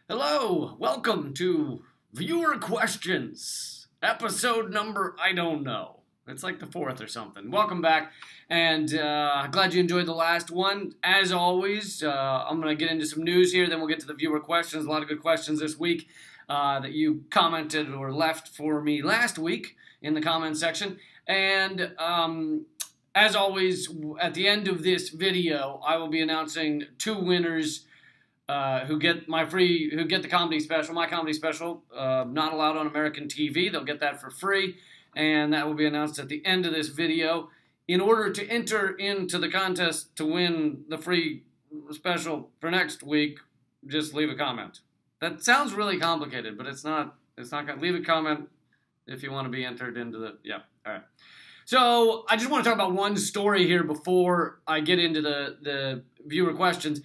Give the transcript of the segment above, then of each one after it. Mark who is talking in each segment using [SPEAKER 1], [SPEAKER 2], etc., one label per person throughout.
[SPEAKER 1] Hello, welcome to Viewer Questions, episode number, I don't know. It's like the fourth or something. Welcome back, and glad you enjoyed the last one. As always, I'm going to get into some news here, then we'll get to the viewer questions. A lot of good questions this week that you commented or left for me last week in the comment section. And as always, at the end of this video, I will be announcing two winners who get the comedy special, my comedy special, not allowed on American TV. They'll get that for free, and that will be announced at the end of this video. In order to enter into the contest to win the free special for next week, just leave a comment. That sounds really complicated, but it's not. It's not gonna leave a comment if you want to be entered into the. Yeah, all right. So I just want to talk about one story here before I get into the viewer questions.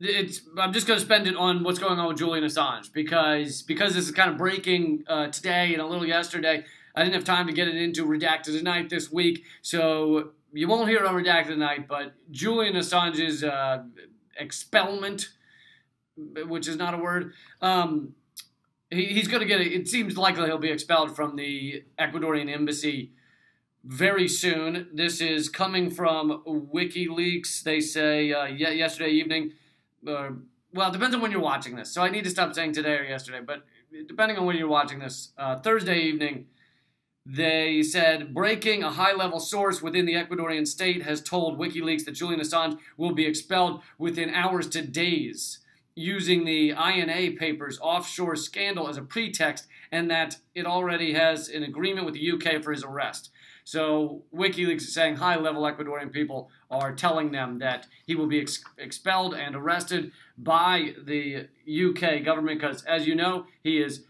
[SPEAKER 1] I'm just going to spend it on what's going on with Julian Assange because this is kind of breaking today and a little yesterday. I didn't have time to get it into Redacted Tonight this week, so you won't hear it on Redacted Tonight, but Julian Assange's expelment, which is not a word, he's going to get it seems likely he'll be expelled from the Ecuadorian Embassy very soon. This is coming from WikiLeaks. They say yesterday evening. Well, it depends on when you're watching this. So I need to stop saying today or yesterday. But depending on when you're watching this, Thursday evening, they said, breaking, a high-level source within the Ecuadorian state has told WikiLeaks that Julian Assange will be expelled within hours to days, using the INA Papers offshore scandal as a pretext, and that it already has an agreement with the UK for his arrest. So WikiLeaks is saying high-level Ecuadorian people are telling them that he will be expelled and arrested by the UK government because, as you know, he's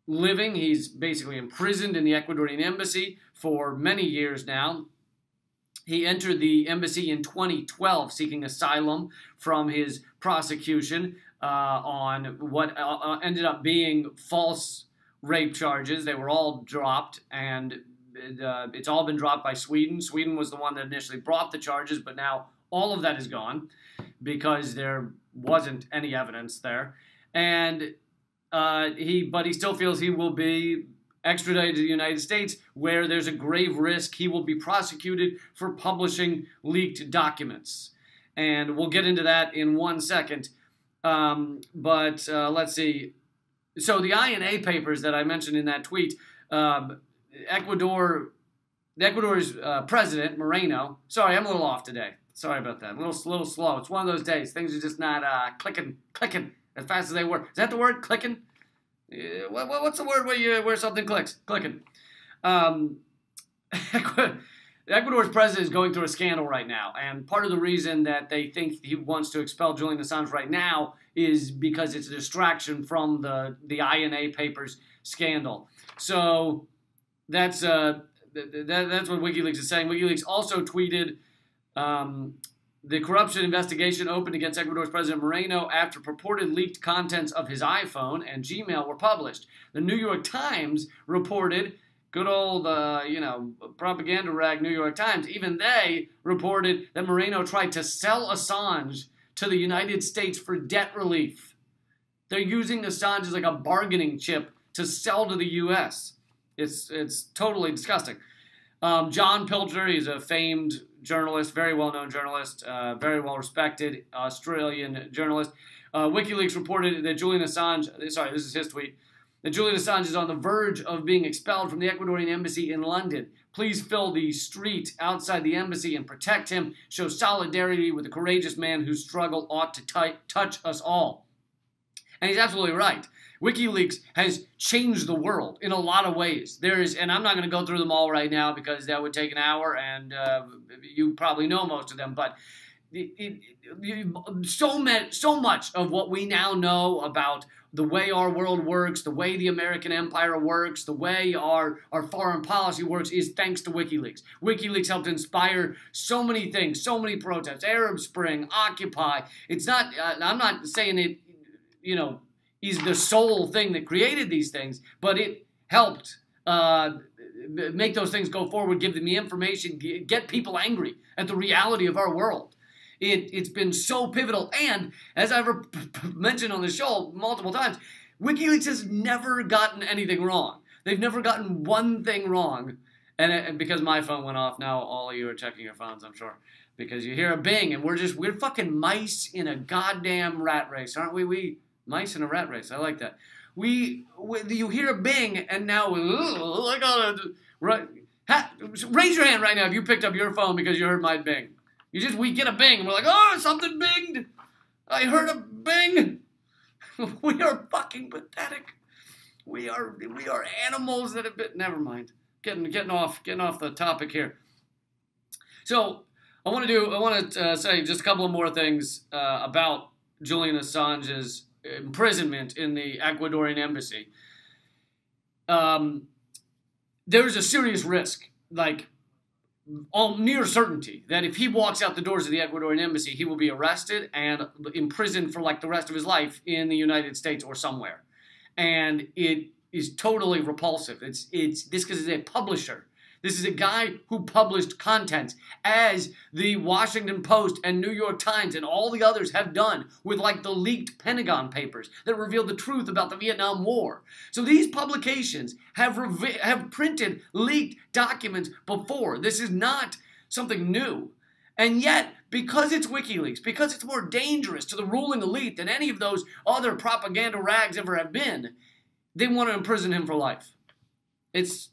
[SPEAKER 1] basically imprisoned in the Ecuadorian Embassy for many years now. He entered the embassy in 2012 seeking asylum from his prosecution on what ended up being false rape charges. They were all dropped, and it's all been dropped by Sweden. Sweden was the one that initially brought the charges, but now all of that is gone because there wasn't any evidence there. And he still feels he will be extradited to the United States, where there's a grave risk he will be prosecuted for publishing leaked documents. And we'll get into that in 1 second. Let's see. So the INA Papers that I mentioned in that tweet, Ecuador's president, Moreno. Sorry, I'm a little off today. Sorry about that. A little slow. It's one of those days. Things are just not clicking as fast as they were. Is that the word, clicking? What's the word where something clicks? Clicking. Ecuador's president is going through a scandal right now, and part of the reason that they think he wants to expel Julian Assange right now is because it's a distraction from the INA Papers scandal. So that's what WikiLeaks is saying. WikiLeaks also tweeted the corruption investigation opened against Ecuador's President Moreno after purported leaked contents of his iPhone and Gmail were published. The New York Times reported, good old, propaganda rag New York Times, even they reported that Moreno tried to sell Assange to the United States for debt relief. They're using Assange as like a bargaining chip to sell to the U.S. It's totally disgusting. John Pilger, he's a famed journalist, very well-known journalist, very well-respected Australian journalist. WikiLeaks reported that Julian Assange, sorry, this is his tweet, that Julian Assange is on the verge of being expelled from the Ecuadorian Embassy in London. Please fill the street outside the embassy and protect him. Show solidarity with the courageous man whose struggle ought to touch us all. And he's absolutely right. WikiLeaks has changed the world in a lot of ways. And I'm not going to go through them all right now because that would take an hour, and you probably know most of them. But so much of what we now know about the way our world works, the way the American empire works, the way our foreign policy works is thanks to WikiLeaks. WikiLeaks helped inspire so many things, so many protests, Arab Spring, Occupy. It's not, I'm not saying it, is the sole thing that created these things, but it helped make those things go forward, give them the information, get people angry at the reality of our world. It's been so pivotal. And as I've mentioned on the show multiple times, WikiLeaks has never gotten anything wrong. They've never gotten one thing wrong. And because my phone went off, now all of you are checking your phones, I'm sure. Because you hear a bing, and we're fucking mice in a goddamn rat race, aren't we? We mice in a rat race. I like that. You hear a bing, and now I gotta raise your hand right now if you picked up your phone because you heard my bing. We get a bing, and we're like, oh, something binged. I heard a bing. We are fucking pathetic. We are animals that have been. Never mind. Getting off the topic here. So I want to say just a couple of more things about Julian Assange's imprisonment in the Ecuadorian Embassy. There's a serious risk, like near certainty, that if he walks out the doors of the Ecuadorian Embassy, he will be arrested and imprisoned for like the rest of his life in the United States or somewhere. And it is totally repulsive. This because he's a publisher. This is a guy who published content, as the Washington Post and New York Times and all the others have done with like the leaked Pentagon Papers that revealed the truth about the Vietnam War. So these publications have printed leaked documents before. This is not something new. And yet, because it's WikiLeaks, because it's more dangerous to the ruling elite than any of those other propaganda rags ever have been, they want to imprison him for life. It's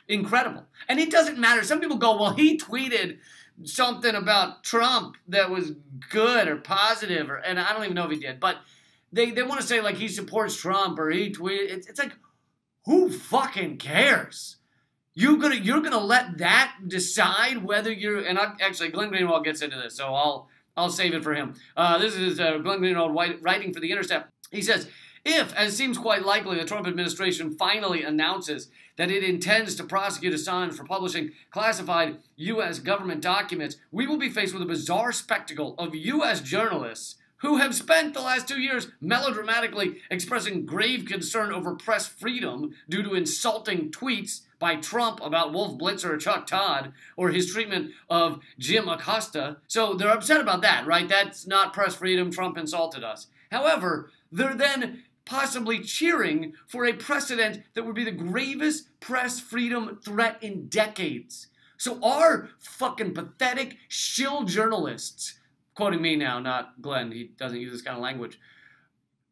[SPEAKER 1] incredible. And it doesn't matter. Some people go, well, he tweeted something about Trump that was good or positive, and I don't even know if he did, but they want to say like he supports Trump or he tweeted. It's like, who fucking cares? You're gonna let that decide whether you're, and actually Glenn Greenwald gets into this, so I'll save it for him. This is Glenn Greenwald writing for The Intercept. He says, if, as seems quite likely, the Trump administration finally announces that it intends to prosecute Assange for publishing classified U.S. government documents, we will be faced with a bizarre spectacle of U.S. journalists who have spent the last 2 years melodramatically expressing grave concern over press freedom due to insulting tweets by Trump about Wolf Blitzer or Chuck Todd, or his treatment of Jim Acosta. So they're upset about that, right? That's not press freedom. Trump insulted us. However, they're then possibly cheering for a precedent that would be the gravest press freedom threat in decades. So our fucking pathetic shill journalists, quoting me now, not Glenn, he doesn't use this kind of language,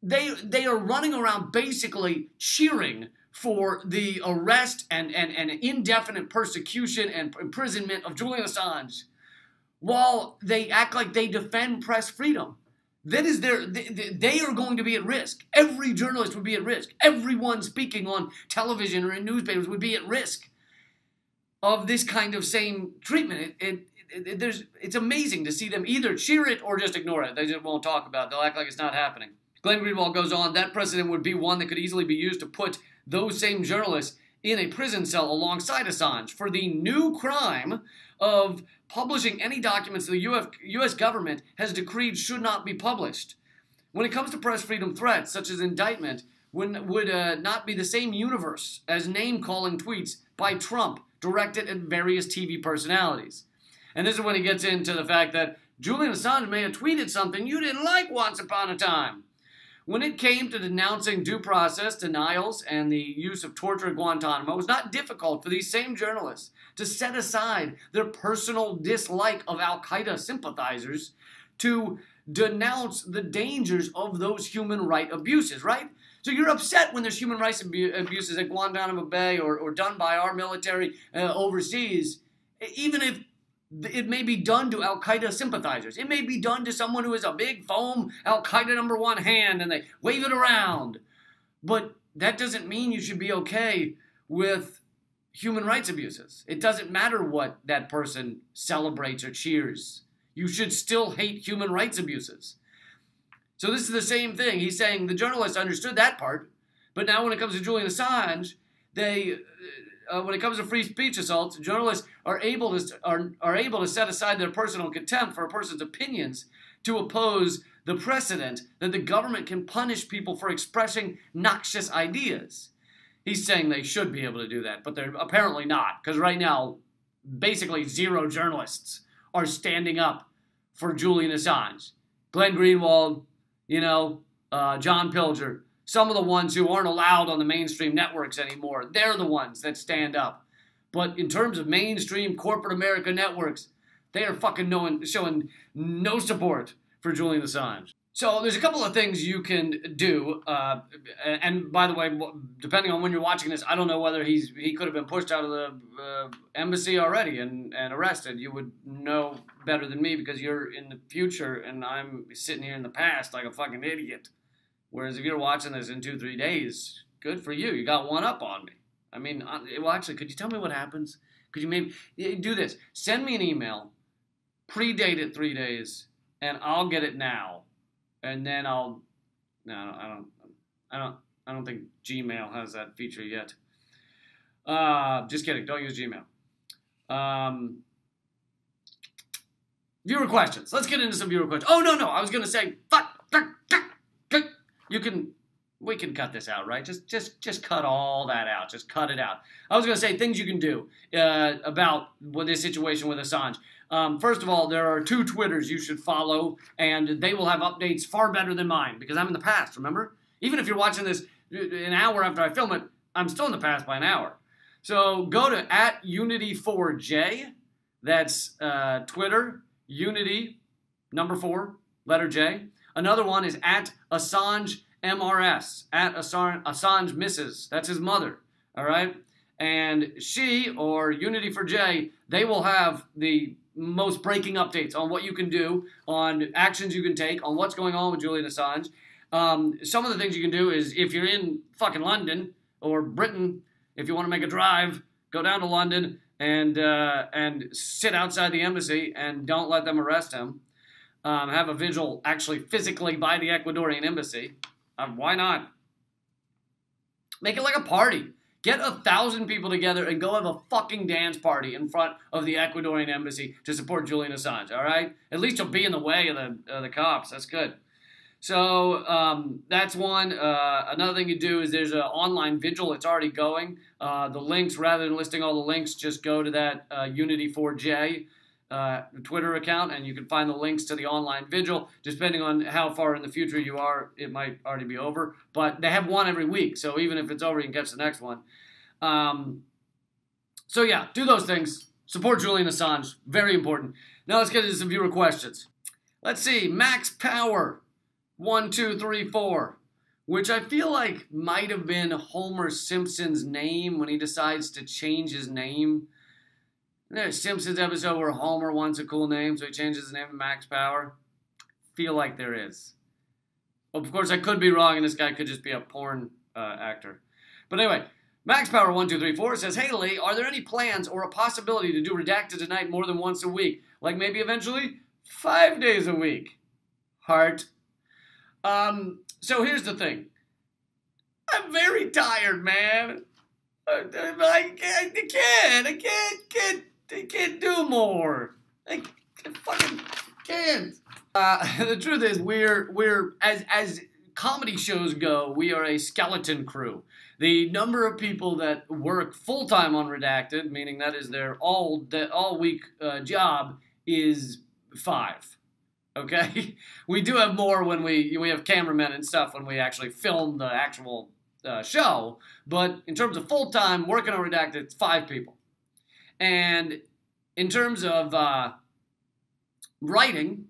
[SPEAKER 1] they are running around basically cheering for the arrest and indefinite persecution and imprisonment of Julian Assange while they act like they defend press freedom. That is they are going to be at risk. Every journalist would be at risk. Everyone speaking on television or in newspapers would be at risk of this kind of same treatment. It's amazing to see them either cheer it or just ignore it. They just won't talk about it. They'll act like it's not happening. Glenn Greenwald goes on, that precedent would be one that could easily be used to put those same journalists in a prison cell alongside Assange for the new crime of publishing any documents the U.S. government has decreed should not be published. When it comes to press freedom threats, such as indictment, would not be the same universe as name-calling tweets by Trump directed at various TV personalities. And this is when he gets into the fact that Julian Assange may have tweeted something you didn't like once upon a time. When it came to denouncing due process denials and the use of torture at Guantanamo, it was not difficult for these same journalists to set aside their personal dislike of al-Qaeda sympathizers to denounce the dangers of those human rights abuses, right? So you're upset when there's human rights abuses at Guantanamo Bay or done by our military overseas, even if it may be done to al-Qaeda sympathizers. It may be done to someone who has a big foam al-Qaeda #1 hand and they wave it around. But that doesn't mean you should be okay with human rights abuses. It doesn't matter what that person celebrates or cheers. You should still hate human rights abuses. So this is the same thing. He's saying the journalists understood that part, but now when it comes to Julian Assange, when it comes to free speech assaults, journalists are able to set aside their personal contempt for a person's opinions to oppose the precedent that the government can punish people for expressing noxious ideas. He's saying they should be able to do that, but they're apparently not, because right now, basically 0 journalists are standing up for Julian Assange. Glenn Greenwald, John Pilger, some of the ones who aren't allowed on the mainstream networks anymore. They're the ones that stand up. But in terms of mainstream corporate America networks, they are fucking showing no support for Julian Assange. So there's a couple of things you can do. And by the way, depending on when you're watching this, I don't know whether he could have been pushed out of the embassy already and arrested. You would know better than me because you're in the future and I'm sitting here in the past like a fucking idiot. Whereas if you're watching this in 2-3 days, good for you. You got one up on me. I mean, well, actually, could you tell me what happens? Could you maybe do this? Send me an email, predate it 3 days, and I'll get it now. And then I don't think Gmail has that feature yet. Just kidding. Don't use Gmail. Viewer questions. Let's get into some viewer questions. Oh, no. I was going to say, we can cut this out, right? Just cut all that out. Just cut it out. I was going to say things you can do about this situation with Assange. First of all, there are 2 Twitters you should follow, and they will have updates far better than mine, because I'm in the past, remember? Even if you're watching this an hour after I film it, I'm still in the past by an hour. So go to @Unity4J. That's Twitter, Unity, number 4, letter J. Another one is @AssangeMRS, @Assange Misses. That's his mother, all right? And she, or Unity4J, they will have the most breaking updates on what you can do, on actions you can take, on what's going on with Julian Assange. Some of the things you can do is, if you're in fucking London or Britain, if you want to make a drive, go down to London and sit outside the embassy and don't let them arrest him. Have a vigil actually physically by the Ecuadorian Embassy. Why not? Make it like a party. Get 1,000 people together and go have a fucking dance party in front of the Ecuadorian Embassy to support Julian Assange, all right? At least you'll be in the way of the cops. That's good. So that's one. Another thing you do is there's an online vigil. It's already going. The links, rather than listing all the links, just go to that Unity4J Twitter account, and you can find the links to the online vigil. Depending on how far in the future you are, it might already be over. But they have one every week, so even if it's over, you can catch the next one. So yeah, do those things. Support Julian Assange. Very important. Now let's get into some viewer questions. Let's see. Max Power 1234, which I feel like might have been Homer Simpson's name when he decides to change his name. There's a Simpsons episode where Homer wants a cool name, so he changes his name to Max Power. Feel like there is. Of course, I could be wrong, and this guy could just be a porn actor. But anyway, Max Power 1234 says, "Hey Lee, are there any plans or a possibility to do Redacted Tonight more than once a week? Like maybe eventually 5 days a week?" Heart. So here's the thing. I'm very tired, man. I can't do more. I fucking can't. The truth is, we're as comedy shows go, we are a skeleton crew. The number of people that work full-time on Redacted, meaning that is their all-week job, is 5. Okay? We do have more when we have cameramen and stuff when we actually film the actual show, but in terms of full-time working on Redacted, it's 5 people. And in terms of writing,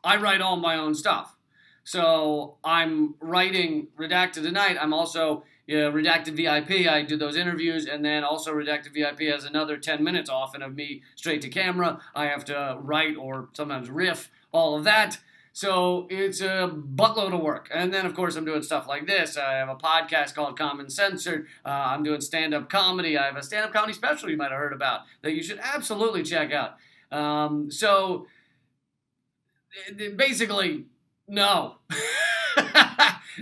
[SPEAKER 1] I write all my own stuff. So I'm writing Redacted Tonight. I'm also Redacted VIP. I do those interviews, and then also Redacted VIP has another 10 minutes often of me straight to camera. I have to write or sometimes riff, all of that. So it's a buttload of work. And then, of course, I'm doing stuff like this. I have a podcast called Common Censored. I'm doing stand-up comedy. I have a stand-up comedy special you might have heard about that you should absolutely check out. So basically, no.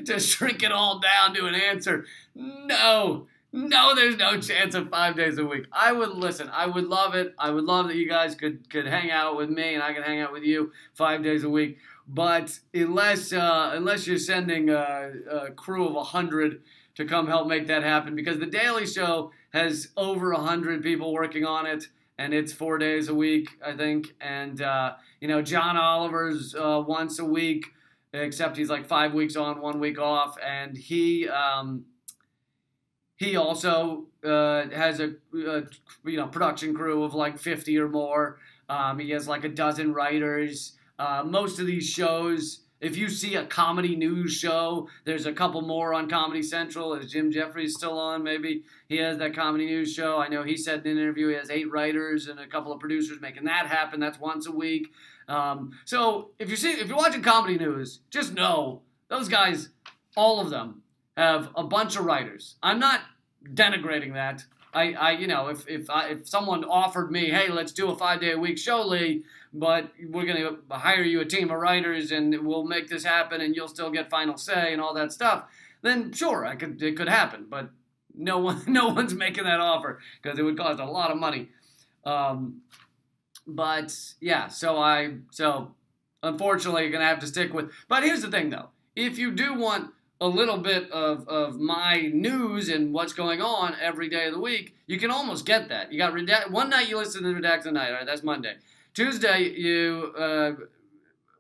[SPEAKER 1] To shrink it all down to an answer, no. No, there's no chance of 5 days a week. I would listen. I would love it. I would love that you guys could hang out with me and I could hang out with you 5 days a week. But unless you're sending a crew of 100 to come help make that happen, because The Daily Show has over 100 people working on it, and it's 4 days a week, I think. And, John Oliver's once a week, except he's like 5 weeks on, 1 week off. And he also has a production crew of like 50 or more. He has like a dozen writers. Most of these shows, if you see a comedy news show, there's a couple more on Comedy Central. Is Jim Jeffries still on? Maybe he has that comedy news show. I know he said in an interview he has 8 writers and a couple of producers making that happen. That's once a week. So if you're watching comedy news, just know those guys, all of them, have a bunch of writers. I'm not denigrating that. If someone offered me, hey, let's do a 5-day-a-week show, Lee, but we're going to hire you a team of writers and we'll make this happen and you'll still get final say and all that stuff, then sure, it could happen. But no one's making that offer because it would cost a lot of money. But yeah, so unfortunately, you're going to have to stick with. But here's the thing, though. If you do want a little bit of my news and what's going on every day of the week, you can almost get that. You got one night you listen to Redacted Night, all right, that's Monday. Tuesday you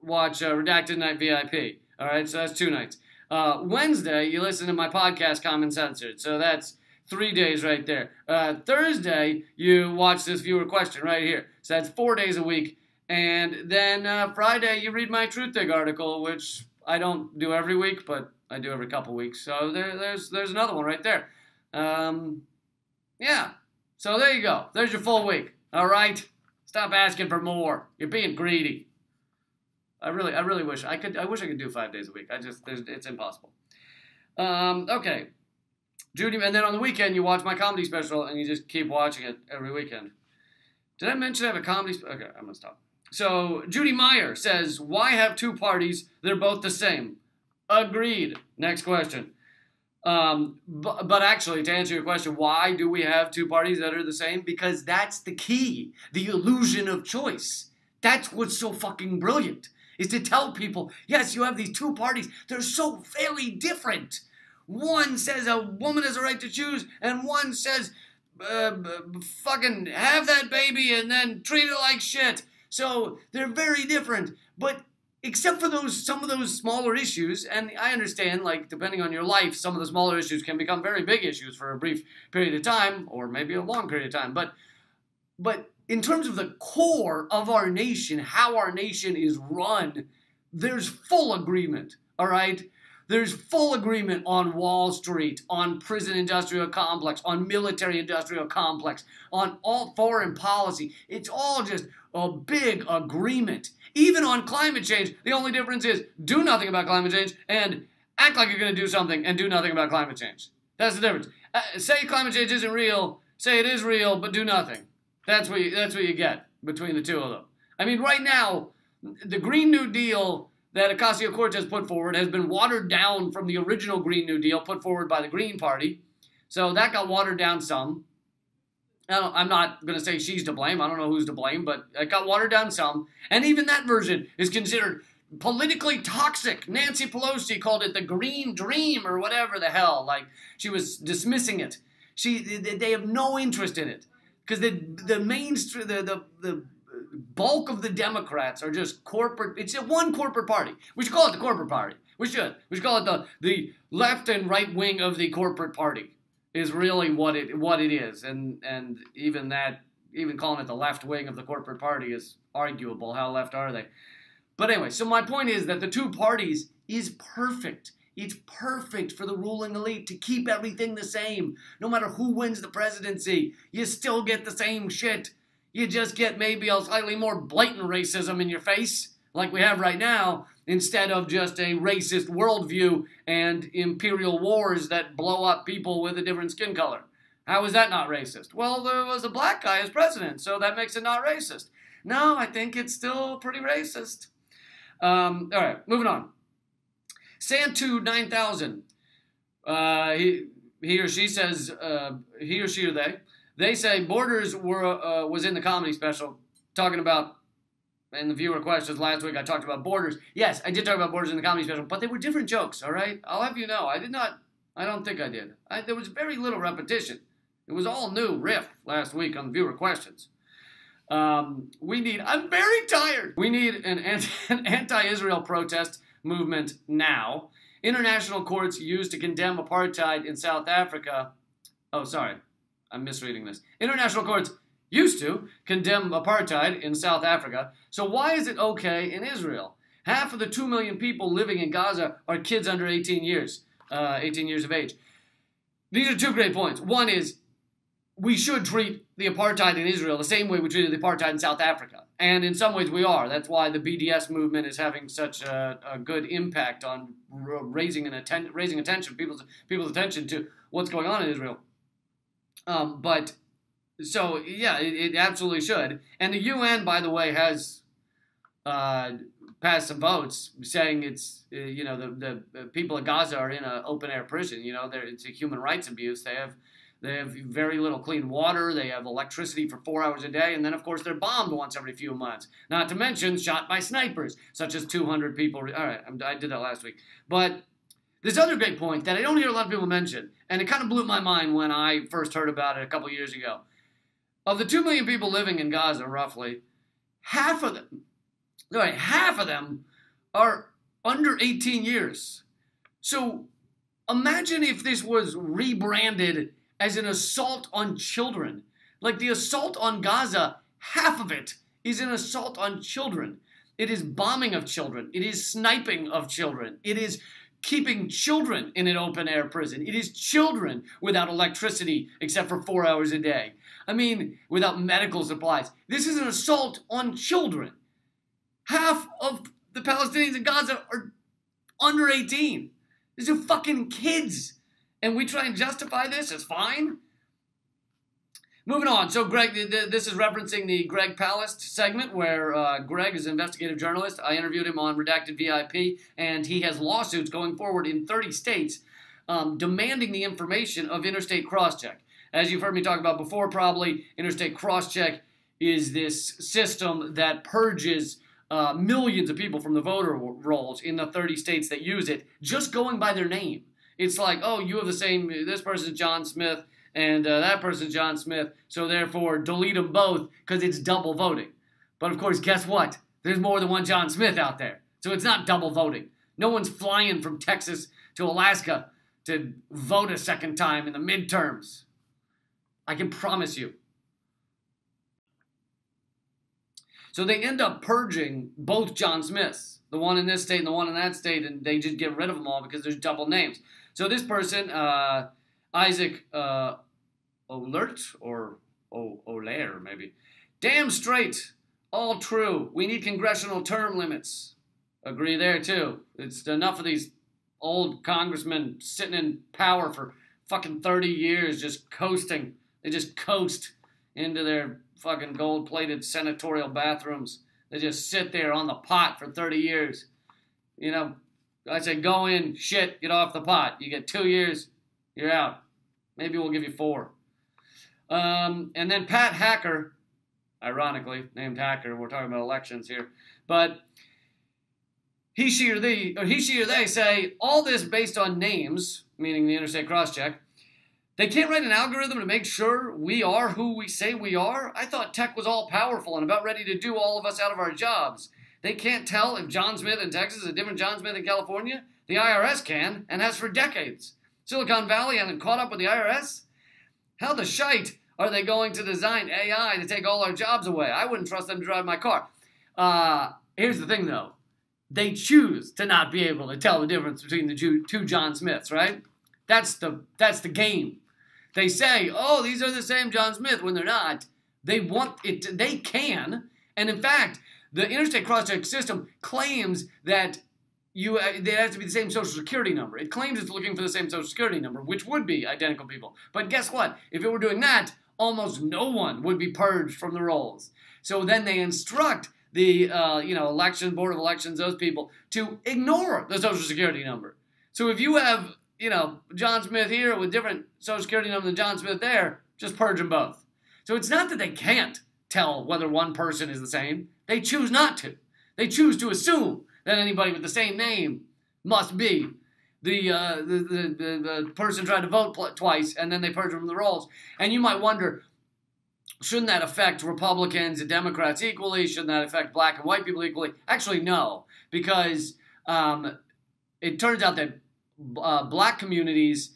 [SPEAKER 1] watch Redacted Night VIP, all right, so that's 2 nights. Wednesday you listen to my podcast Common Censored, so that's 3 days right there. Thursday you watch this viewer question right here, so that's 4 days a week. And then Friday you read my Truthdig article, which I don't do every week, but I do every couple weeks. So there's another one right there. Yeah. So there you go. There's your full week. All right. Stop asking for more. You're being greedy. I really wish I could. I wish I could do 5 days a week. It's impossible. Okay. Judy, and then on the weekend you watch my comedy special and you just keep watching it every weekend. Did I mention I have a comedy? Okay, I'm gonna stop. So Judy Meyer says, "Why have 2 parties? They're both the same." Agreed. Next question. But actually, to answer your question, why do we have 2 parties that are the same? Because that's the key. The illusion of choice. That's what's so fucking brilliant, is to tell people, yes, you have these 2 parties. They're so very different. One says a woman has a right to choose, and one says, fucking have that baby and then treat it like shit. So they're very different. But except for some of those smaller issues, and I understand, like, depending on your life, some of the smaller issues can become very big issues for a brief period of time, or maybe a long period of time. But in terms of the core of our nation, how our nation is run, there's full agreement, all right? There's full agreement on Wall Street, on prison industrial complex, on military industrial complex, on all foreign policy. It's all just a big agreement. Even on climate change, the only difference is do nothing about climate change and act like you're going to do something and do nothing about climate change. That's the difference. Say climate change isn't real, say it is real, but do nothing. That's what you get between the 2 of them. I mean, right now, the Green New Deal that Ocasio-Cortez put forward has been watered down from the original Green New Deal put forward by the Green Party. So that got watered down some. I'm not going to say she's to blame. I don't know who's to blame, but it got watered down some. And even that version is considered politically toxic. Nancy Pelosi called it the Green Dream or whatever the hell. Like, she was dismissing it. They have no interest in it. Because the bulk of the Democrats are just corporate. It's one corporate party. We should call it the corporate party. We should call it the left and right wing of the corporate party. Is really what it is, and even calling it the left wing of the corporate party is arguable. How left are they? But anyway, so my point is that the 2 parties is perfect. It's perfect for the ruling elite to keep everything the same. No matter who wins the presidency, you still get the same shit. You just get maybe a slightly more blatant racism in your face, like we have right now, instead of just a racist worldview and imperial wars that blow up people with a different skin color. How is that not racist? Well, there was a black guy as president, so that makes it not racist. No, I think it's still pretty racist. All right, moving on. Santu 9000. He or she says, he or she or they say Borders was in the comedy special talking about. In the viewer questions last week, I talked about Borders. Yes, I did talk about Borders in the comedy special, but they were different jokes, all right? I'll have you know, I don't think I did. There was very little repetition. It was all new riff last week on the viewer questions. I'm very tired. We need an anti-Israel protest movement now. International courts used to condemn apartheid in South Africa. Oh, sorry. I'm misreading this. International courts used to condemn apartheid in South Africa. So why is it okay in Israel? Half of the 2 million people living in Gaza are kids under 18 years of age. These are two great points. One is we should treat the apartheid in Israel the same way we treated the apartheid in South Africa. And in some ways we are. That's why the BDS movement is having such a good impact on raising attention, people's attention to what's going on in Israel. So, yeah, it absolutely should. And the UN, by the way, has passed some votes saying it's, the people of Gaza are in an open-air prison. It's a human rights abuse. They have very little clean water. They have electricity for 4 hours a day. And then, of course, they're bombed once every few months. Not to mention shot by snipers, such as 200 people. All right, I did that last week. But this other great point that I don't hear a lot of people mention, and it kind of blew my mind when I first heard about it a couple years ago. Of the 2 million people living in Gaza, roughly, half of them are under 18 years. So imagine if this was rebranded as an assault on children. Like the assault on Gaza, half of it is an assault on children. It is bombing of children. It is sniping of children. It is keeping children in an open-air prison. It is children without electricity except for 4 hours a day. I mean, without medical supplies. This is an assault on children. Half of the Palestinians in Gaza are under 18. These are fucking kids. And we try and justify this as fine? Moving on. So, Greg, this is referencing the Greg Palast segment where Greg is an investigative journalist. I interviewed him on Redacted VIP, and he has lawsuits going forward in 30 states demanding the information of Interstate Crosscheck. As you've heard me talk about before, probably, Interstate Crosscheck is this system that purges millions of people from the voter rolls in the 30 states that use it, just going by their name. It's like, oh, you have the same, this person's John Smith, and that person's John Smith, so therefore delete them both because it's double voting. But of course, guess what? There's more than one John Smith out there, so it's not double voting. No one's flying from Texas to Alaska to vote a second time in the midterms. I can promise you. So they end up purging both John Smiths, the one in this state and the one in that state, and they just get rid of them all because there's double names. So this person, Isaac Olert, or Olair maybe, damn straight, all true. We need congressional term limits. Agree there too. It's enough of these old congressmen sitting in power for fucking 30 years just coasting. They just coast into their fucking gold-plated senatorial bathrooms. They just sit there on the pot for 30 years. I say go in, shit, get off the pot. You get 2 years, you're out. Maybe we'll give you 4. And then Pat Hacker, ironically named Hacker, we're talking about elections here, but he, she, or they say all this based on names, meaning the interstate crosscheck. They can't write an algorithm to make sure we are who we say we are? I thought tech was all powerful and about ready to do all of us out of our jobs. They can't tell if John Smith in Texas is a different John Smith in California? The IRS can, and has for decades. Silicon Valley hasn't caught up with the IRS? How the shite are they going to design AI to take all our jobs away? I wouldn't trust them to drive my car. Here's the thing, though. They choose to not be able to tell the difference between the two John Smiths, right? That's the game. They say, oh, these are the same John Smith, when they're not. They want it. They can. And in fact, the interstate crosscheck system claims that it has to be the same social security number. It claims it's looking for the same social security number, which would be identical people. But guess what? If it were doing that, almost no one would be purged from the rolls. So then they instruct the election board of elections, those people, to ignore the social security number. So if you have John Smith here with different social security number than John Smith there, just purge them both. So it's not that they can't tell whether one person is the same. They choose not to. They choose to assume that anybody with the same name must be the person trying to vote twice, and then they purge them from the rolls. And you might wonder, shouldn't that affect Republicans and Democrats equally? Shouldn't that affect black and white people equally? Actually, no, because it turns out that black communities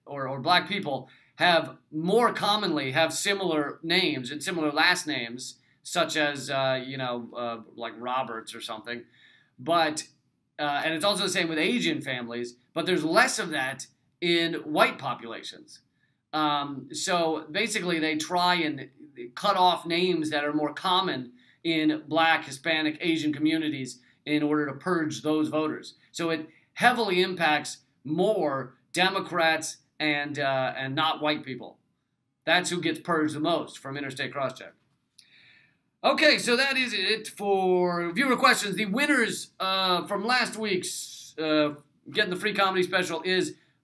[SPEAKER 1] or black people have more commonly have similar names and similar last names, such as like Roberts or something. But and it's also the same with Asian families, but there's less of that in white populations. So basically, they try and cut off names that are more common in black, Hispanic, Asian communities in order to purge those voters. So it heavily impacts more Democrats and not white people. That's who gets purged the most from interstate crosscheck. Okay, so that is it for viewer questions. The winners from last week's getting the free comedy special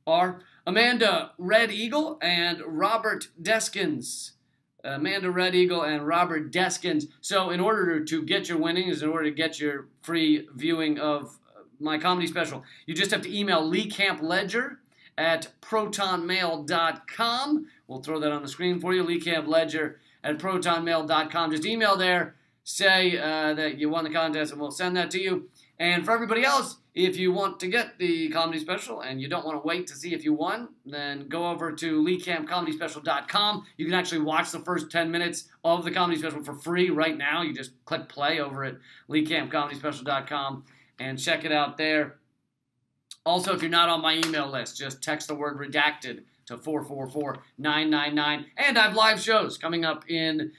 [SPEAKER 1] are Amanda Red Eagle and Robert Deskins. Amanda Red Eagle and Robert Deskins. So in order to get your winnings, in order to get your free viewing of my comedy special, you just have to email leecampledger@protonmail.com. We'll throw that on the screen for you, leecampledger@protonmail.com. Just email there, say that you won the contest, and we'll send that to you. And for everybody else, if you want to get the comedy special and you don't want to wait to see if you won, then go over to leecampcomedyspecial.com. You can actually watch the first 10 minutes of the comedy special for free right now. You just click play over at leecampcomedyspecial.com and check it out there. Also, if you're not on my email list, just text the word redacted to 444-999. And I have live shows coming up in,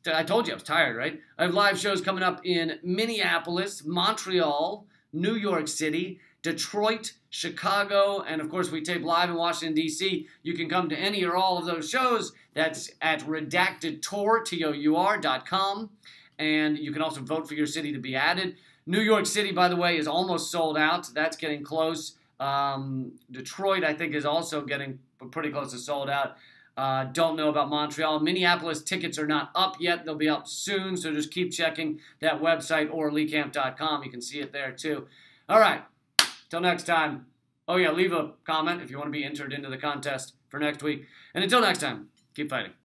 [SPEAKER 1] I told you I was tired, right? I have live shows coming up in Minneapolis, Montreal, New York City, Detroit, Chicago, and of course we tape live in Washington, D.C. You can come to any or all of those shows. That's at redactedtour.com, and you can also vote for your city to be added. New York City, by the way, is almost sold out. That's getting close. Detroit, I think, is also getting pretty close to sold out. Don't know about Montreal. Minneapolis tickets are not up yet. They'll be up soon, so just keep checking that website or leecamp.com. You can see it there, too. All right. Till next time. Oh, yeah, leave a comment if you want to be entered into the contest for next week. And until next time, keep fighting.